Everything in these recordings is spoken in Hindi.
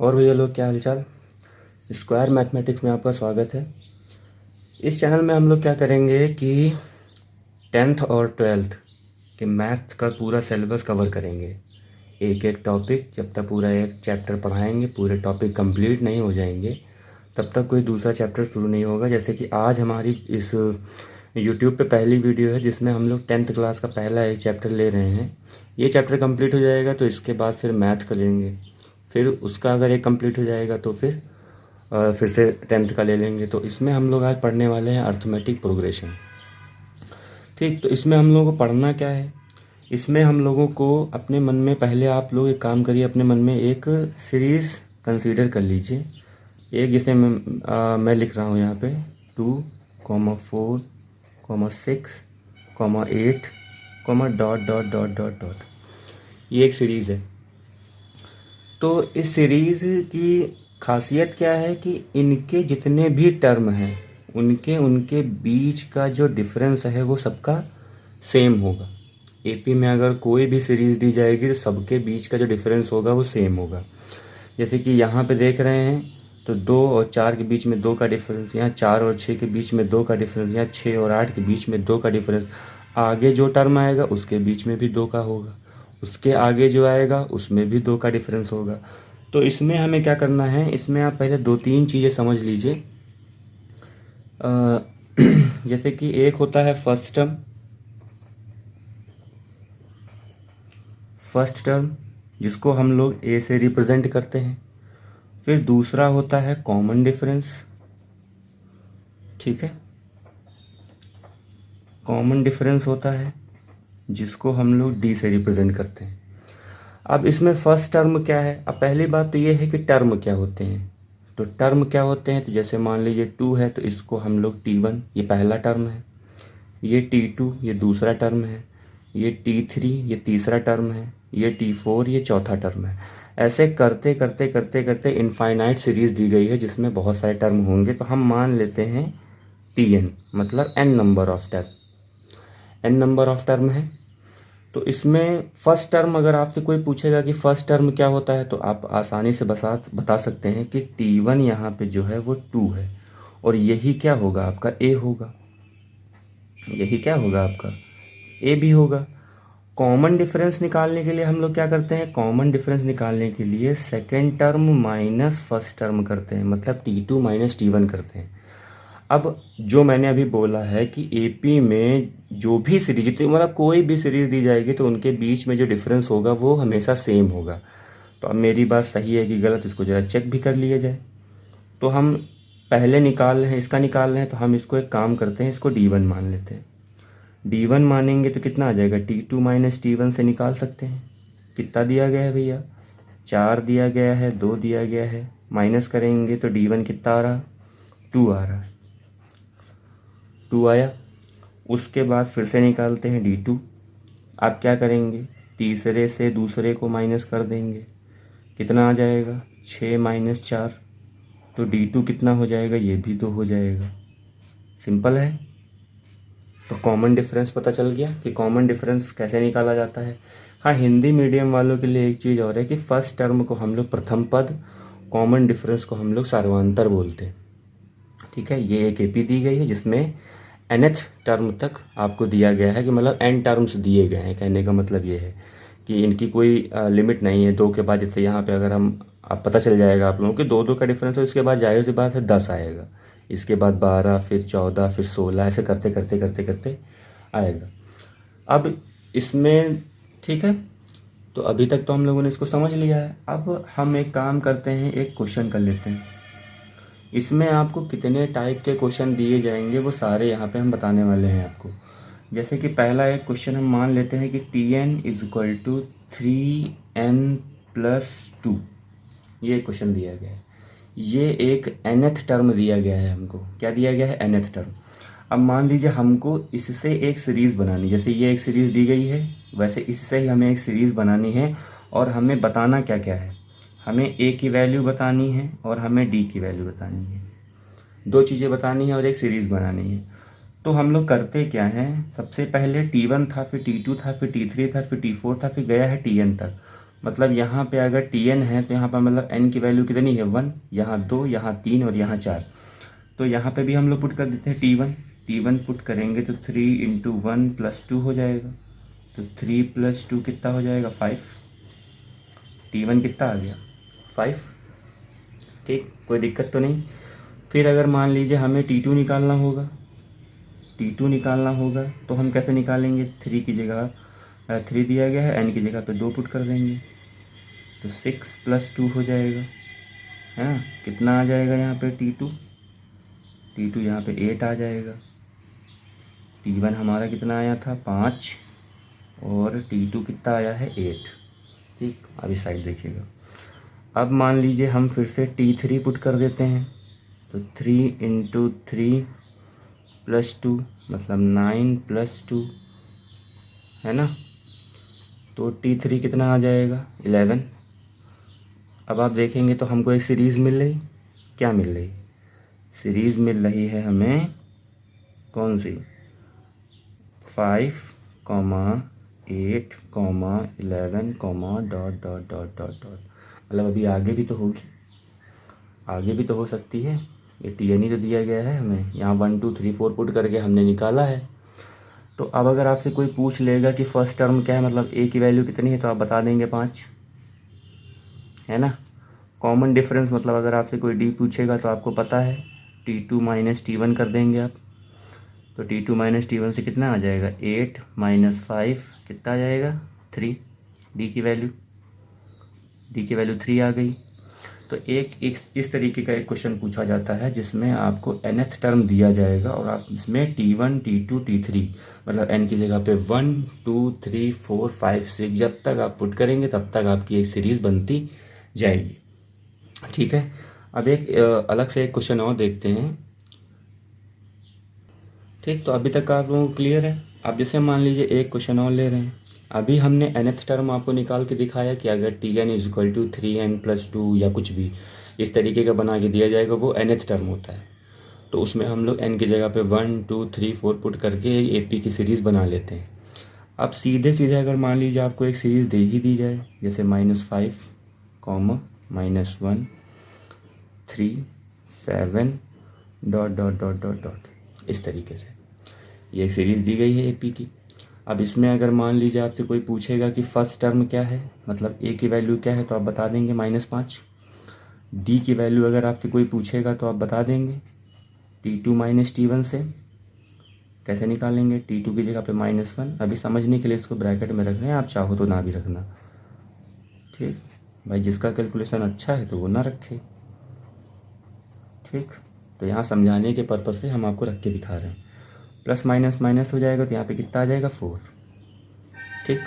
और भैया लोग, क्या हालचाल। स्क्वायर मैथमेटिक्स में आपका स्वागत है। इस चैनल में हम लोग क्या करेंगे कि 10th और 12th के मैथ का पूरा सिलेबस कवर करेंगे। एक एक टॉपिक, जब तक पूरा एक चैप्टर पढ़ाएंगे, पूरे टॉपिक कंप्लीट नहीं हो जाएंगे तब तक कोई दूसरा चैप्टर शुरू नहीं होगा। जैसे कि आज हमारी इस यूट्यूब पे पहली वीडियो है जिसमें हम लोग 10th क्लास का पहला एक चैप्टर ले रहे हैं। ये चैप्टर कंप्लीट हो जाएगा तो इसके बाद फिर मैथ का लेंगे, फिर उसका अगर एक कंप्लीट हो जाएगा तो फिर से 10th का ले लेंगे। तो इसमें हम लोग आज पढ़ने वाले हैं अर्थमेटिक प्रोग्रेशन। ठीक, तो इसमें हम लोगों को पढ़ना क्या है, इसमें हम लोगों को अपने मन में, पहले आप लोग एक काम करिए, अपने मन में एक सीरीज़ कंसीडर कर लीजिए। एक जैसे मैं लिख रहा हूँ यहाँ पे 2, 4, 6, 8, dot dot dot dot dot, ये एक सीरीज़ है। तो इस सीरीज़ की खासियत क्या है कि इनके जितने भी टर्म हैं उनके बीच का जो डिफरेंस है वो सबका सेम होगा। एपी में अगर कोई भी सीरीज़ दी जाएगी तो सबके बीच का जो डिफरेंस होगा वो सेम होगा। जैसे कि यहाँ पे देख रहे हैं तो 2 और 4 के बीच में 2 का डिफरेंस, यहाँ 4 और 6 के बीच में 2 का डिफरेंस, यहाँ 6 और 8 के बीच में 2 का डिफरेंस। आगे जो टर्म आएगा उसके बीच में भी 2 का होगा, उसके आगे जो आएगा उसमें भी 2 का डिफरेंस होगा। तो इसमें हमें क्या करना है, इसमें आप पहले 2-3 चीज़ें समझ लीजिए। जैसे कि एक होता है फर्स्ट टर्म जिसको हम लोग ए से रिप्रेजेंट करते हैं। फिर दूसरा होता है कॉमन डिफरेंस, ठीक है, कॉमन डिफरेंस होता है जिसको हम लोग डी से रिप्रेजेंट करते हैं। अब इसमें फर्स्ट टर्म क्या है, अब पहली बात तो ये है कि टर्म क्या होते हैं। तो टर्म क्या होते हैं, तो जैसे मान लीजिए 2 है तो इसको हम लोग T1, ये पहला टर्म है, ये T2 ये दूसरा टर्म है, ये T3 ये तीसरा टर्म है, ये T4 ये चौथा टर्म है। ऐसे करते करते करते करते इनफाइनाइट सीरीज़ दी गई है जिसमें बहुत सारे टर्म होंगे। तो हम मान लेते हैं Tn, मतलब n नंबर ऑफ टर्म है। तो इसमें फर्स्ट टर्म, अगर आपसे कोई पूछेगा कि फर्स्ट टर्म क्या होता है तो आप आसानी से बता सकते हैं कि T1 यहाँ पे जो है वो 2 है और यही क्या होगा, आपका A होगा। यही क्या होगा, आपका A भी होगा। कॉमन डिफरेंस निकालने के लिए हम लोग क्या करते हैं, कॉमन डिफरेंस निकालने के लिए second term minus first term करते हैं, मतलब T2 माइनस T1 करते हैं। अब जो मैंने अभी बोला है कि एपी में जो भी सीरीज, मतलब कोई भी सीरीज़ दी जाएगी तो उनके बीच में जो डिफरेंस होगा वो हमेशा सेम होगा। तो अब मेरी बात सही है कि गलत, इसको ज़रा चेक भी कर लिया जाए। तो हम पहले निकाल रहे हैं, इसका निकाल रहे हैं, तो हम इसको एक काम करते हैं, इसको D1 मान लेते हैं। D1 मानेंगे तो कितना आ जाएगा, T2 माइनस T1 से निकाल सकते हैं। कितना दिया गया है भैया, 4 दिया गया है, 2 दिया गया है, माइनस करेंगे तो D1 कितना आ रहा, 2 आ रहा है, 2 आया। उसके बाद फिर से निकालते हैं D2। आप क्या करेंगे, तीसरे से दूसरे को माइनस कर देंगे, कितना आ जाएगा, 6 माइनस 4, तो D2 कितना हो जाएगा, ये भी 2 हो जाएगा। सिंपल है। तो कॉमन डिफरेंस पता चल गया कि कॉमन डिफरेंस कैसे निकाला जाता है। हाँ, हिंदी मीडियम वालों के लिए एक चीज़ और है कि फर्स्ट टर्म को हम लोग प्रथम पद, कॉमन डिफरेंस को हम लोग सार्वंतर बोलते हैं। ठीक है, ये एक एपी दी गई है जिसमें nth टर्म तक आपको दिया गया है, कि मतलब n टर्म्स दिए गए हैं। कहने का मतलब ये है कि इनकी कोई लिमिट नहीं है। 2 के बाद, जैसे यहाँ पे अगर हम, आप पता चल जाएगा आप लोगों के 2 का डिफरेंस है, उसके बाद जाहिर सी बात है 10 आएगा, इसके बाद 12, फिर 14, फिर 16, ऐसे करते करते करते करते आएगा। अब इसमें ठीक है, तो अभी तक तो हम लोगों ने इसको समझ लिया है। अब हम एक काम करते हैं, एक क्वेश्चन कर लेते हैं। इसमें आपको कितने टाइप के क्वेश्चन दिए जाएंगे वो सारे यहाँ पे हम बताने वाले हैं आपको। जैसे कि पहला एक क्वेश्चन हम मान लेते हैं कि Tn is equal to 3n+2, ये क्वेश्चन दिया गया है। ये एक nth टर्म दिया गया है हमको। क्या दिया गया है, nth टर्म। अब मान लीजिए हमको इससे एक सीरीज़ बनानी, जैसे ये एक सीरीज़ दी गई है वैसे इससे ही हमें एक सीरीज़ बनानी है। और हमें बताना क्या क्या है, हमें a की वैल्यू बतानी है और हमें d की वैल्यू बतानी है। 2 चीज़ें बतानी है और एक सीरीज़ बनानी है। तो हम लोग करते क्या हैं, सबसे पहले T1 था, फिर T2 था, फिर T3 था, फिर T4 था, फिर गया है Tn तक। मतलब यहाँ पे अगर Tn है तो यहाँ पर मतलब n की वैल्यू कितनी है 1, यहाँ 2, यहाँ 3 और यहाँ 4। तो यहाँ पे भी हम लोग पुट कर देते हैं T1 पुट करेंगे तो 3 इंटू 1 प्लस 2 हो जाएगा। तो 3 प्लस 2 कितना हो जाएगा 5। T1 कितना आ गया 5। ठीक, कोई दिक्कत तो नहीं। फिर अगर मान लीजिए हमें T2 निकालना होगा, T2 निकालना होगा तो हम कैसे निकालेंगे, 3 की जगह 3 दिया गया है, n की जगह पे 2 पुट कर देंगे तो 6 प्लस 2 हो जाएगा, है ना। कितना आ जाएगा यहाँ पे T2 यहाँ पे 8 आ जाएगा। T1 हमारा कितना आया था 5 और T2 कितना आया है 8। ठीक, अभी साइड देखिएगा। अब मान लीजिए हम फिर से T3 पुट कर देते हैं तो 3 इंटू 3 प्लस 2 मतलब 9 प्लस 2, है ना। तो T3 कितना आ जाएगा 11। अब आप देखेंगे तो हमको एक सीरीज़ मिल रही, क्या मिल रही, सीरीज़ मिल रही है हमें कौन सी 5, 8, 11, dot dot dot dot dot. मतलब अभी आगे भी तो होगी, आगे भी तो हो सकती है। ये Tn ही तो दिया गया है हमें, यहाँ 1 2 3 4 पुट करके हमने निकाला है। तो अब अगर आपसे कोई पूछ लेगा कि फर्स्ट टर्म क्या है, मतलब a की वैल्यू कितनी है, तो आप बता देंगे 5, है ना। कॉमन डिफरेंस मतलब अगर आपसे कोई d पूछेगा तो आपको पता है T2 माइनस T1 कर देंगे आप। तो T2 माइनस T1 से कितना आ जाएगा 8 माइनस 5 कितना आ जाएगा 3। d की वैल्यू 3 आ गई। तो एक इस तरीके का एक क्वेश्चन पूछा जाता है जिसमें आपको nth टर्म दिया जाएगा और आप इसमें T1 T2 T3 मतलब n की जगह पे 1 2 3 4 5 6 जब तक आप पुट करेंगे तब तक आपकी एक सीरीज़ बनती जाएगी। ठीक है, अब एक अलग से एक क्वेश्चन और देखते हैं। ठीक, तो अभी तक आप लोगों को क्लियर है। अब जैसे मान लीजिए एक क्वेश्चन और ले रहे हैं। अभी हमने nth टर्म आपको निकाल के दिखाया कि अगर Tn is equal to 3n plus 2 या कुछ भी इस तरीके का बना के दिया जाएगा, वो nth टर्म होता है। तो उसमें हम लोग n की जगह पे 1 2 3 4 पुट करके एक AP की सीरीज़ बना लेते हैं। अब सीधे सीधे अगर मान लीजिए आपको एक सीरीज़ दे ही दी जाए, जैसे -5, -1 3 7 dot dot dot dot dot, इस तरीके से ये एक सीरीज़ दी गई है AP की। अब इसमें अगर मान लीजिए आपसे कोई पूछेगा कि फर्स्ट टर्म क्या है, मतलब a की वैल्यू क्या है, तो आप बता देंगे -5। d की वैल्यू अगर आपसे कोई पूछेगा तो आप बता देंगे T2 माइनस T1 से। कैसे निकालेंगे, T2 की जगह पे -1। अभी समझने के लिए इसको ब्रैकेट में रख रहे हैं, आप चाहो तो ना भी रखना। ठीक भाई, जिसका कैलकुलेशन अच्छा है तो वो ना रखे। ठीक, तो यहाँ समझाने के पर्पज़ से हम आपको रख के दिखा रहे हैं। प्लस माइनस माइनस हो जाएगा तो यहाँ पे कितना आ जाएगा 4। ठीक,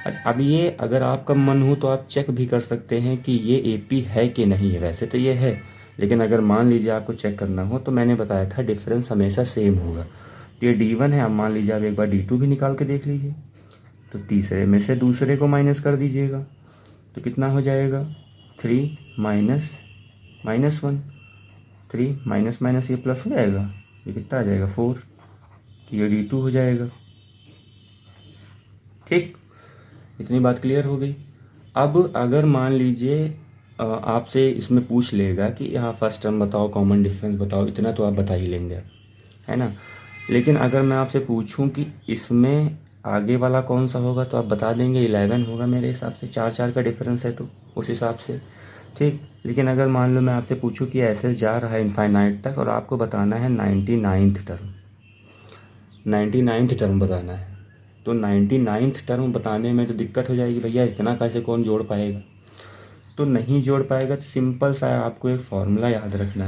अच्छा अब ये अगर आपका मन हो तो आप चेक भी कर सकते हैं कि ये AP है कि नहीं है। वैसे तो ये है, लेकिन अगर मान लीजिए आपको चेक करना हो तो मैंने बताया था डिफरेंस हमेशा सेम होगा। तो ये D1 है, अब मान लीजिए आप एक बार D2 भी निकाल के देख लीजिए। तो तीसरे में से दूसरे को माइनस कर दीजिएगा तो कितना हो जाएगा 3 माइनस -1, 3 माइनस माइनस ये प्लस हो जाएगा, ये कितना आ जाएगा 4, ये D2 हो जाएगा। ठीक, इतनी बात क्लियर हो गई। अब अगर मान लीजिए आपसे इसमें पूछ लेगा कि यहाँ फर्स्ट टर्म बताओ, कॉमन डिफरेंस बताओ, इतना तो आप बता ही लेंगे, है ना। लेकिन अगर मैं आपसे पूछूं कि इसमें आगे वाला कौन सा होगा तो आप बता देंगे 11 होगा मेरे हिसाब से, 4 का डिफरेंस है तो उस हिसाब से। ठीक, लेकिन अगर मान लो मैं आपसे पूछूं कि ऐसे जा रहा है इनफाइनाइट तक और आपको बताना है 99th टर्म बताना है, तो 99th टर्म बताने में तो दिक्कत हो जाएगी भैया, इतना कैसे कौन जोड़ पाएगा। तो नहीं जोड़ पाएगा तो सिंपल सा आपको एक फार्मूला याद रखना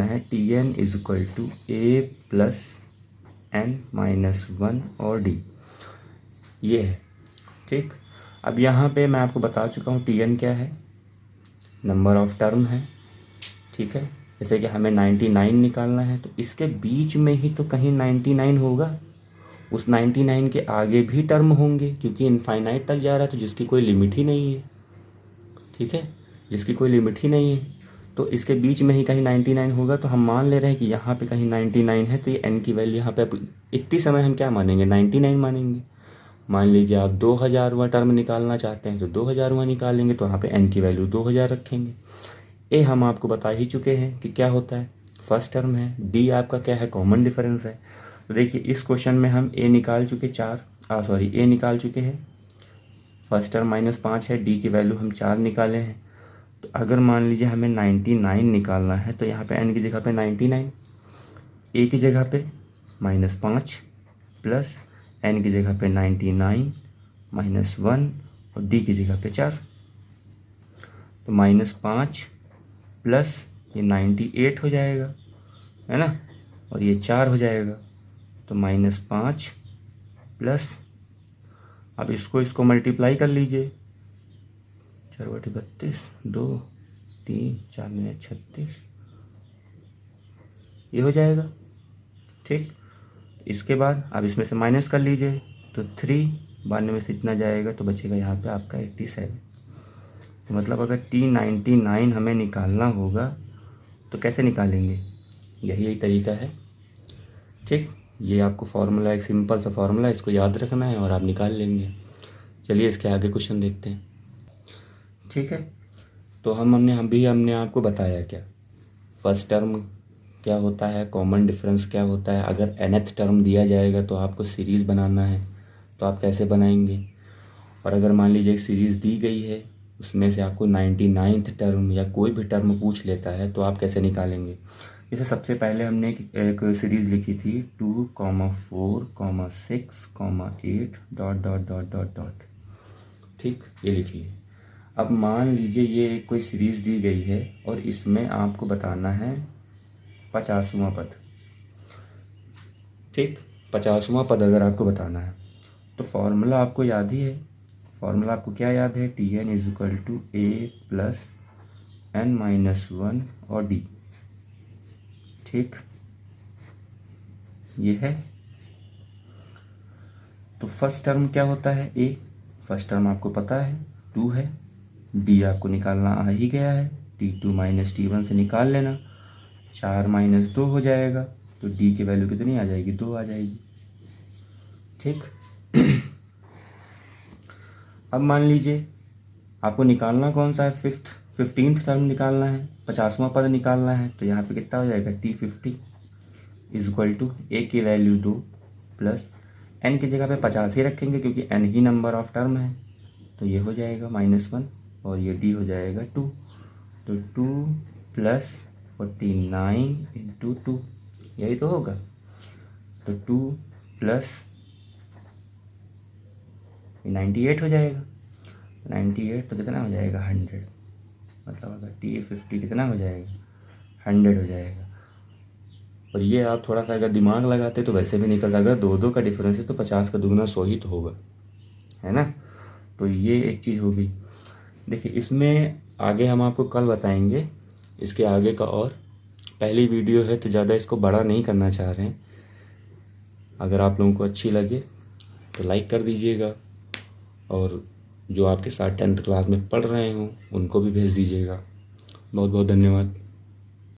है, Tn is equal to a plus n-1 और d, ये है। ठीक, अब यहाँ पे मैं आपको बता चुका हूँ Tn क्या है, नंबर ऑफ टर्म है। ठीक है, जैसे कि हमें 99 निकालना है तो इसके बीच में ही तो कहीं 99 होगा, उस 99 के आगे भी टर्म होंगे क्योंकि इनफाइनाइट तक जा रहा है तो जिसकी कोई लिमिट ही नहीं है। ठीक है, जिसकी कोई लिमिट ही नहीं है तो इसके बीच में ही कहीं 99 होगा। तो हम मान ले रहे हैं कि यहाँ पे कहीं 99 है, तो ये n की वैल्यू यहाँ पे इतनी समय हम क्या मानेंगे 99 मानेंगे। मान लीजिए आप 2000वां टर्म निकालना चाहते हैं तो 2000वां निकालेंगे, तो यहाँ पे n की वैल्यू 2000 रखेंगे। ए हम आपको बता ही चुके हैं कि क्या होता है, फर्स्ट टर्म है। डी आपका क्या है, कॉमन डिफरेंस है। तो देखिए इस क्वेश्चन में हम ए निकाल चुके ए निकाल चुके हैं, फर्स्ट टर्म -5 है, डी की वैल्यू हम 4 निकाले हैं। तो अगर मान लीजिए हमें 99 निकालना है तो यहाँ पे n की जगह पे 99, ए की जगह पे -5 प्लस n की जगह पे 99 -1 और डी की जगह पे 4। तो -5 प्लस ये 98 हो जाएगा, है ना, और ये 4 हो जाएगा। तो -5 प्लस, अब इसको मल्टीप्लाई कर लीजिए, 4/32, 2 3 4 9 36, ये हो जाएगा। ठीक, इसके बाद अब इसमें से माइनस कर लीजिए, तो 3 92 में से इतना जाएगा तो बचेगा यहाँ पे आपका 87। तो मतलब अगर T99 हमें निकालना होगा तो कैसे निकालेंगे, यही तरीका है। ठीक, ये आपको फार्मूला, एक सिंपल सा फार्मूला, इसको याद रखना है और आप निकाल लेंगे। चलिए इसके आगे क्वेश्चन देखते हैं। ठीक है, तो हमने आपको बताया क्या, फर्स्ट टर्म क्या होता है, कॉमन डिफरेंस क्या होता है। अगर nth टर्म दिया जाएगा तो आपको सीरीज़ बनाना है, तो आप कैसे बनाएंगे। और अगर मान लीजिए एक सीरीज़ दी गई है, उसमें से आपको 99th टर्म या कोई भी टर्म पूछ लेता है तो आप कैसे निकालेंगे। जैसे सबसे पहले हमने एक सीरीज़ लिखी थी 2, 4, 6, 8 ... ठीक, ये लिखी है। अब मान लीजिए ये एक कोई सीरीज़ दी गई है और इसमें आपको बताना है 50वां पद। ठीक, 50वां पद अगर आपको बताना है तो फॉर्मूला आपको याद ही है। फॉर्मूला आपको क्या याद है, Tn = a + n-1 और d। ठीक, ये है। तो फर्स्ट टर्म क्या होता है, a, फर्स्ट टर्म आपको पता है 2 है, d आपको निकालना आ ही गया है, T2 - T1 से निकाल लेना, 4 - 2 हो जाएगा, तो d की वैल्यू कितनी आ जाएगी, 2 आ जाएगी। ठीक, अब मान लीजिए आपको निकालना कौन सा है, 15th टर्म निकालना है, 50वां पद निकालना है। तो यहाँ पे कितना हो जाएगा, T50 = a की वैल्यू 2 प्लस n की जगह पे 50 ही रखेंगे क्योंकि n he number of term है, तो ये हो जाएगा -1 और ये d हो जाएगा 2। तो 2 + 49 × 2, यही तो होगा। तो 2 + 98 हो जाएगा, 98 तो कितना हो जाएगा, 100। मतलब अगर T50 कितना हो जाएगा, 100 हो जाएगा। और ये आप थोड़ा सा अगर दिमाग लगाते तो वैसे भी निकलता, अगर 2 का डिफरेंस है तो 50 का दुगना 100 ही तो होगा, है ना। तो ये एक चीज़ होगी। देखिए इसमें आगे हम आपको कल बताएंगे इसके आगे का, और पहली वीडियो है तो ज़्यादा इसको बड़ा नहीं करना चाह रहे हैं। अगर आप लोगों को अच्छी लगे तो लाइक कर दीजिएगा, और जो आपके साथ 10th क्लास में पढ़ रहे हों उनको भी भेज दीजिएगा। बहुत बहुत धन्यवाद।